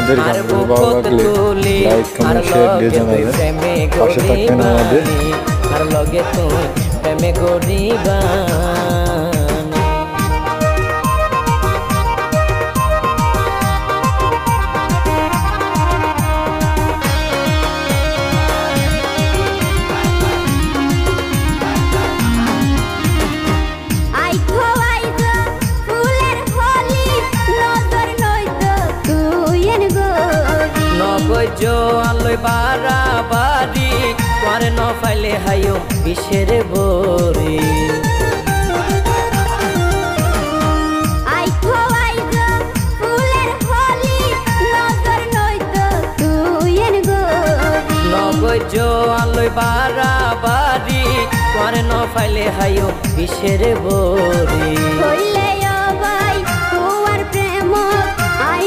আমাদের গানগুলো ভালো লাগলে লাইক কমেন্ট শেয়ার দিয়ে জানাবেন, পাশে থাকবেন আমাদের। আর লগে তুই প্রেমে গড়িবা আলোয় বাড়াবাড়ি করে ন ফাইলে হাইও বিষের বরি আলোয় বাড়াবাড়ি করে ন ফাইলে হাইও বিষের বরি।